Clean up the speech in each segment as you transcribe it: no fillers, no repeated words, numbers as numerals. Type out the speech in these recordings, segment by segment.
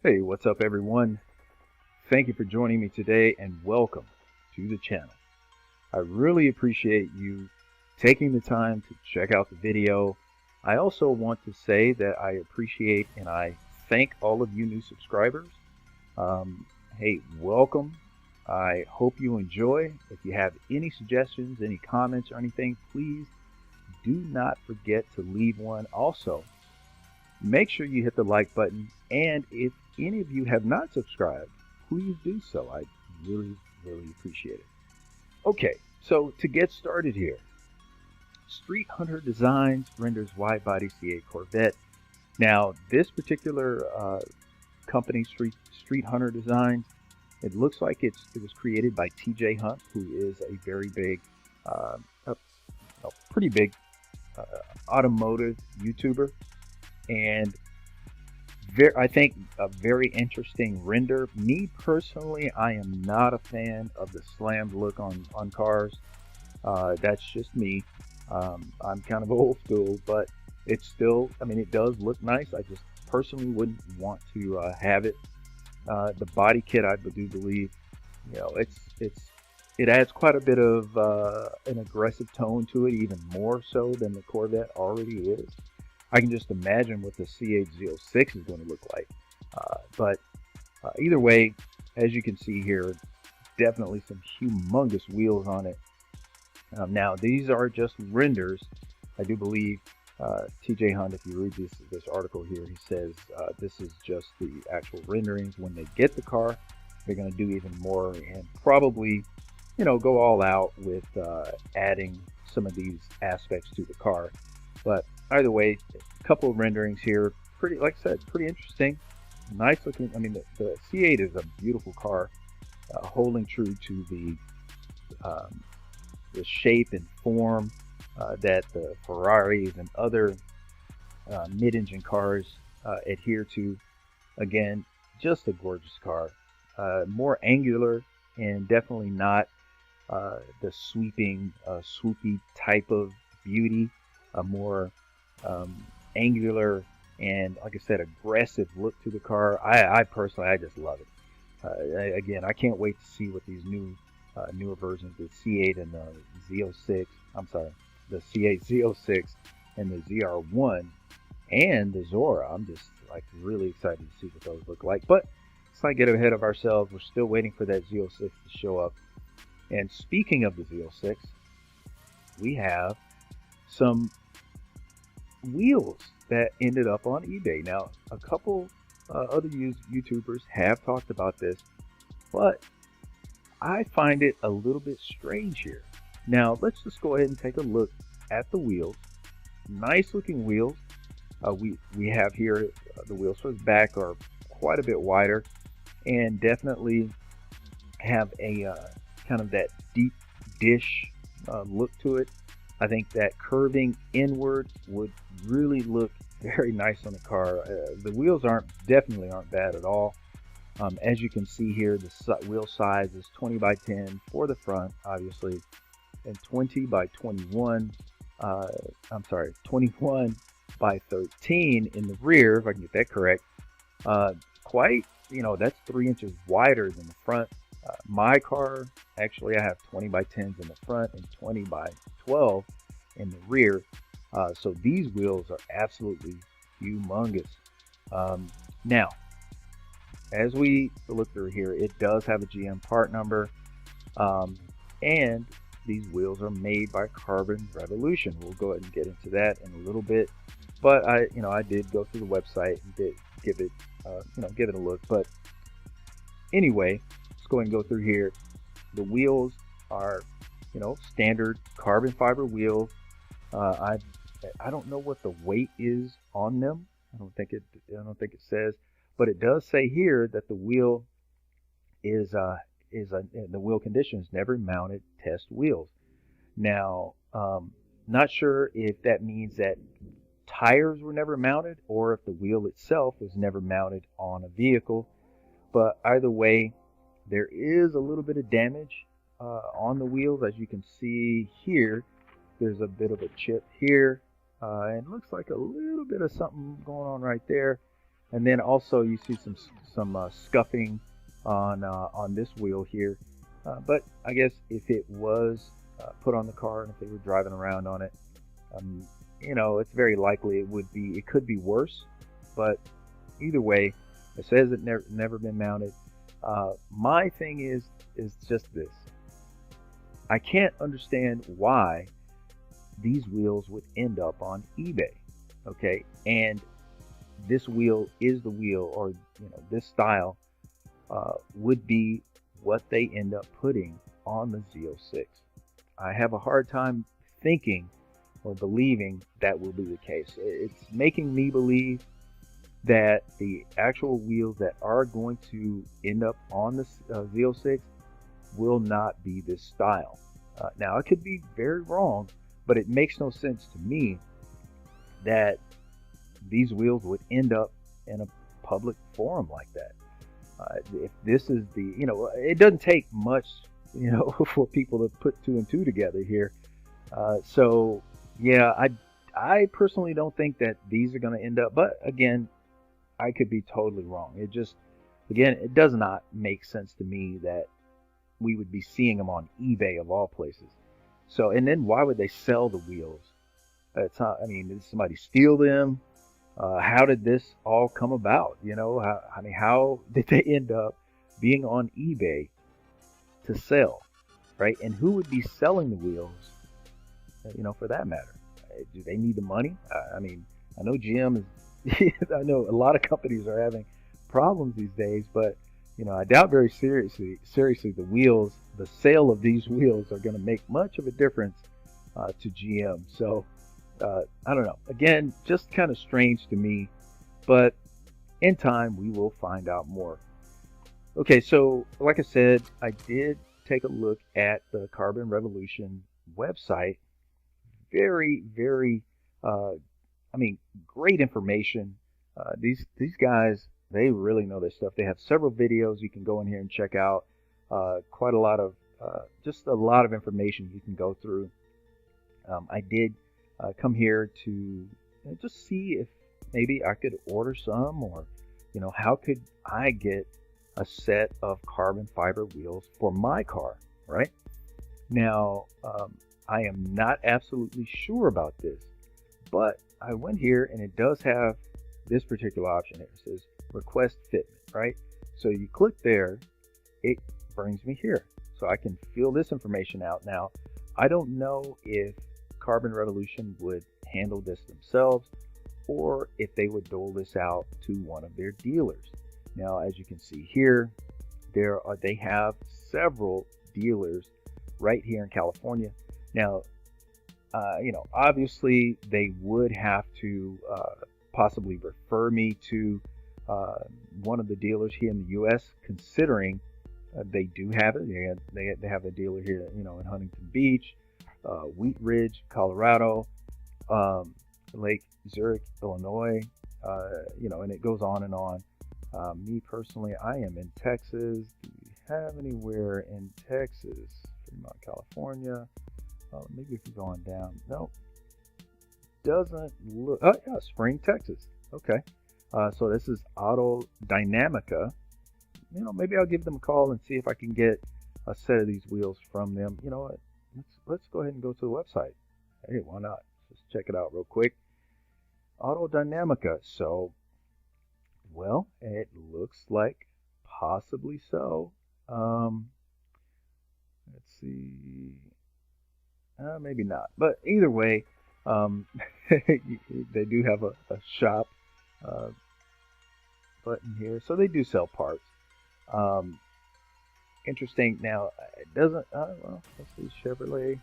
Hey, what's up, everyone? Thank you for joining me today and welcome to the channel. I really appreciate you taking the time to check out the video. I also want to say that I appreciate and I thank all of you new subscribers. Hey, welcome. I hope you enjoy. If you have any suggestions, any comments, or anything, please do not forget to leave one. Also, make sure you hit the like button, and if any of you have not subscribed, please do so. I really appreciate it. Okay, so to get started here, Street Hunter Designs renders wide body C8 Corvette. Now, this particular company, Street Hunter Designs, it looks like it was created by TJ Hunt, who is a very big, uh, a, a pretty big uh, automotive YouTuber, and I think a very interesting render. Me personally, I am not a fan of the slammed look on cars. That's just me. I'm kind of old school, but it's still, I mean, it does look nice. I just personally wouldn't want to have it. The body kit, I do believe, it adds quite a bit of an aggressive tone to it, even more so than the Corvette already is. I can just imagine what the C8 Z06 is going to look like. But either way, as you can see here, definitely some humongous wheels on it. Now, these are just renders. I do believe TJ Hunt, if you read this article here, he says this is just the actual renderings. When they get the car, they're going to do even more and probably, go all out with adding some of these aspects to the car. But either way, a couple of renderings here. Pretty, like I said, pretty interesting. Nice looking. I mean, the C8 is a beautiful car, holding true to the shape and form that the Ferraris and other mid-engine cars adhere to. Again, just a gorgeous car. More angular and definitely not the sweeping, swoopy type of beauty. A more angular and, like I said, aggressive look to the car. I personally, I just love it. Again, I can't wait to see what these newer versions, the C8 and the Z06. I'm sorry, the C8 Z06 and the ZR1 and the Zora. I'm just like really excited to see what those look like. But let's not get ahead of ourselves. We're still waiting for that Z06 to show up. And speaking of the Z06, we have some wheels that ended up on eBay. Now, a couple other YouTubers have talked about this, but I find it a little bit strange here. Now, let's just go ahead and take a look at the wheels. Nice looking wheels. We have here the wheels for the back are quite a bit wider and definitely have a kind of that deep dish look to it. I think that curving inward would really look very nice on the car. The wheels definitely aren't bad at all. As you can see here, the wheel size is 20 by 10 for the front, obviously, and 20 by 21. I'm sorry, 21 by 13 in the rear, if I can get that correct. Quite, that's 3 inches wider than the front. My car, actually, I have 20 by 10s in the front and 20 by 12 in the rear. So these wheels are absolutely humongous. Now, as we look through here, it does have a GM part number, and these wheels are made by Carbon Revolution. We'll go ahead and get into that in a little bit. But I did go through the website and did give it a look. But anyway, let's go ahead and go through here. The wheels are, standard carbon fiber wheels. I don't know what the weight is on them. I don't think it says, but it does say here that the wheel is the wheel conditions never mounted test wheels. Now, not sure if that means that tires were never mounted or if the wheel itself was never mounted on a vehicle. But either way, there is a little bit of damage on the wheels. As you can see here, there's a bit of a chip here, and looks like a little bit of something going on right there. And then also you see some scuffing on this wheel here. But I guess if it was put on the car and if they were driving around on it, um, it's very likely it could be worse. But either way, it says it never been mounted. My thing is just this. I can't understand why these wheels would end up on eBay. Okay, and this wheel is the wheel, or this style would be what they end up putting on the Z06. I have a hard time thinking or believing that will be the case. It's making me believe that the actual wheels that are going to end up on the Z06 will not be this style. Now, I could be very wrong, but it makes no sense to me that these wheels would end up in a public forum like that. If this is it doesn't take much, for people to put two and two together here. So, yeah, I personally don't think that these are going to end up, but again, I could be totally wrong. Again, it does not make sense to me that we would be seeing them on eBay of all places. So, and then why would they sell the wheels? It's not, I mean, did somebody steal them? How did this all come about? How did they end up being on eBay to sell, right? And who would be selling the wheels, for that matter? Do they need the money? I mean, I know GM is, I know a lot of companies are having problems these days, but, I doubt very seriously the sale of these wheels are going to make much of a difference to GM. So, I don't know. Again, just kind of strange to me, but in time we will find out more. Okay, so like I said, I did take a look at the Carbon Revolution website. Very, very, great information. These guys, they really know their stuff. They have several videos you can go in here and check out. Quite a lot of, just a lot of information you can go through. I did come here to just see if maybe I could order some, or how could I get a set of carbon fiber wheels for my car, right? Now, I am not absolutely sure about this, but I went here and it does have this particular option here. It says request fitment, right? So you click there, it brings me here. So I can fill this information out. Now, I don't know if Carbon Revolution would handle this themselves, or if they would dole this out to one of their dealers. Now, as you can see here, they have several dealers right here in California. Now, obviously they would have to possibly refer me to one of the dealers here in the U.S., considering they do have it. They have a dealer here, in Huntington Beach, Wheat Ridge, Colorado, Lake Zurich, Illinois, and it goes on and on. Me personally, I am in Texas. Do we have anywhere in Texas? Fremont, California. Maybe if you're going down. No, doesn't look. Oh, yeah, Spring, Texas. Okay. So this is Auto Dynamica. Maybe I'll give them a call and see if I can get a set of these wheels from them. You know what? Let's go ahead and go to the website. Hey, why not? Just check it out real quick. Auto Dynamica. So, well, it looks like possibly so. Let's see. Maybe not. But either way, they do have a shop button here. So they do sell parts. Interesting. Now, it doesn't, well, let's see, Chevrolet.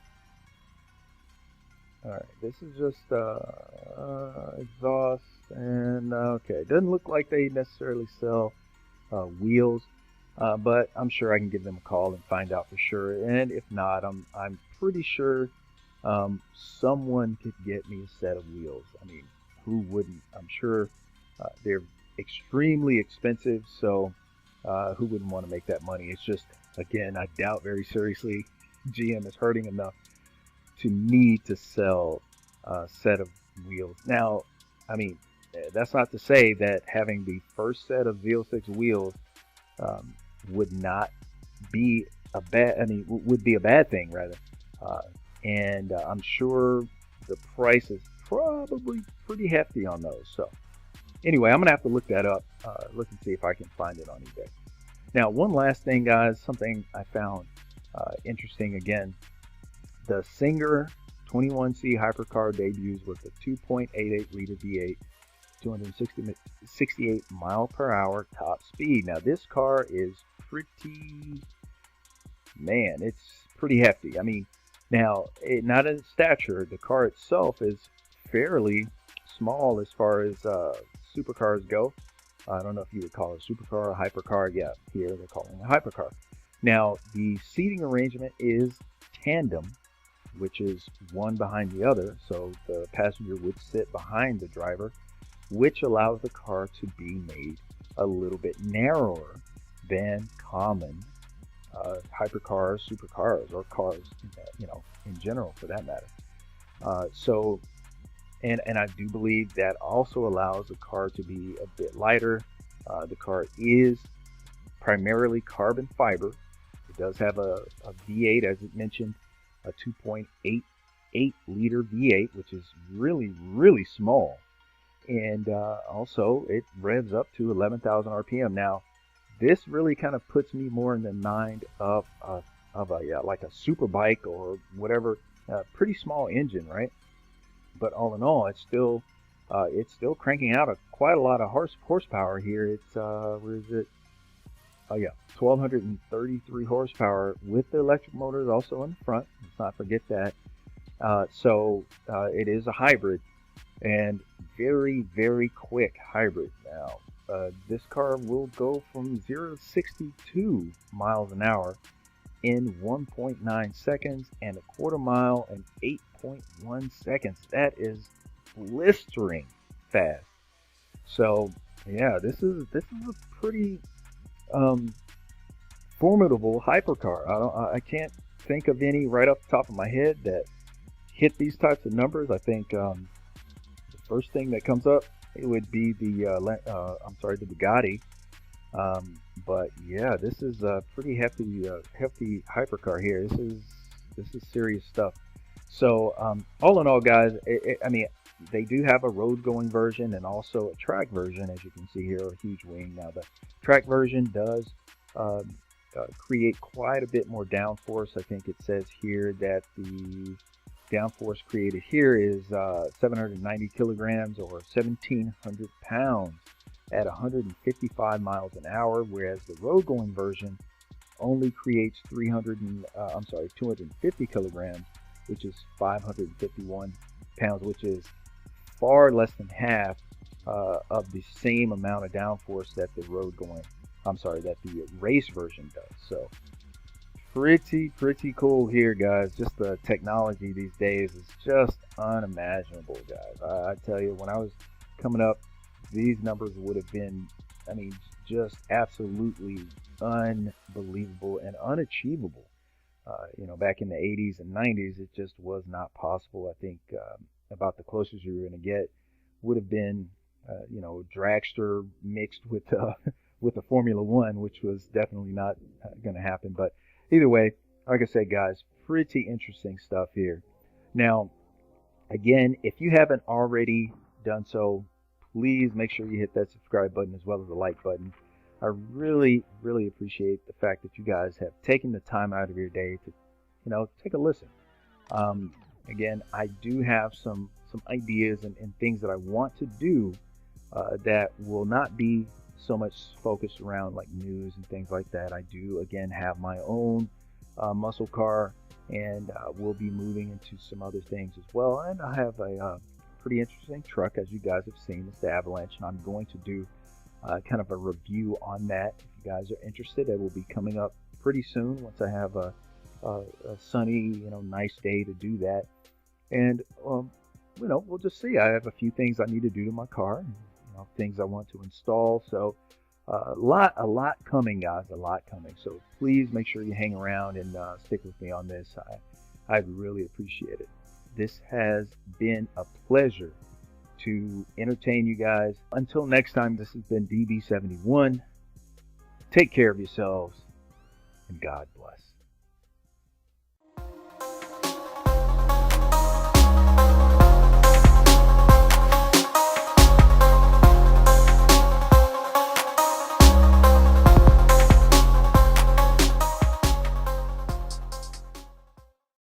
All right, this is just exhaust, and okay, it doesn't look like they necessarily sell wheels, but I'm sure I can give them a call and find out for sure. And if not, I'm pretty sure someone could get me a set of wheels. I mean, who wouldn't? I'm sure they're extremely expensive, so who wouldn't want to make that money? It's just, again, I doubt very seriously GM is hurting enough to need to sell a set of wheels. Now, I mean, that's not to say that having the first set of Z06 wheels um, would not be a bad. I mean, would be a bad thing rather. Uh, and I'm sure the price is probably pretty hefty on those. So anyway, I'm gonna have to look that up. Look and see if I can find it on eBay. Now, one last thing, guys. Something I found interesting again. The Singer 21C hypercar debuts with a 2.88 liter V8, 268 mile per hour top speed. Now, this car is pretty, man, it's pretty hefty. I mean, now, not in stature, the car itself is fairly small as far as supercars go. I don't know if you would call it a supercar or a hypercar. Yeah, here they're calling it a hypercar. Now, the seating arrangement is tandem, which is one behind the other. So the passenger would sit behind the driver, which allows the car to be made a little bit narrower than common hypercars, supercars, or cars, in general for that matter. So and I do believe that also allows the car to be a bit lighter. The car is primarily carbon fiber. It does have a V8, as it mentioned, a 2.88 liter V8, which is really, really small. And also, it revs up to 11,000 RPM. Now, this really kind of puts me more in the mind of like a super bike or whatever. Pretty small engine, right? But all in all, it's still cranking out quite a lot of horsepower here. It's where is it? Oh yeah, 1,233 horsepower with the electric motors also in the front. Let's not forget that. So it is a hybrid, and very, very quick hybrid. Now, this car will go from 0 to 62 miles an hour in 1.9 seconds, and a quarter mile in 8.1 seconds. That is blistering fast. So yeah, this is a pretty formidable hypercar. I can't think of any right off the top of my head that hit these types of numbers. I think the first thing that comes up, it would be the Bugatti. But yeah, this is a pretty hefty hypercar here. This is serious stuff. So all in all, guys, I mean, they do have a road going version and also a track version, as you can see here, a huge wing. Now the track version does create quite a bit more downforce. I think it says here that the downforce created here is 790 kilograms or 1,700 pounds at 155 miles an hour, whereas the road going version only creates 250 kilograms, which is 551 pounds, which is far less than half of the same amount of downforce that the that the race version does. So pretty cool here, guys. Just the technology these days is just unimaginable, guys. I tell you, when I was coming up, these numbers would have been, I mean, just absolutely unbelievable and unachievable. Back in the 80s and 90s, it just was not possible. I think about the closest you were going to get would have been, dragster mixed with with a Formula One, which was definitely not going to happen. But either way, like I said, guys, pretty interesting stuff here. Now, again, if you haven't already done so, please make sure you hit that subscribe button as well as the like button. I really, really appreciate the fact that you guys have taken the time out of your day to, take a listen. Again, I do have some ideas and things that I want to do that will not be so much focused around like news and things like that. I do, again, have my own muscle car, and we'll be moving into some other things as well. And I have a pretty interesting truck, as you guys have seen. It's the Avalanche, and I'm going to do kind of a review on that. If you guys are interested, it will be coming up pretty soon once I have a sunny, nice day to do that. And we'll just see. I have a few things I need to do to my car, things I want to install. So a lot coming, guys, a lot coming. So please make sure you hang around and stick with me on this. I'd really appreciate it. This has been a pleasure to entertain you guys. Until next time, this has been DB71. Take care of yourselves, and God bless.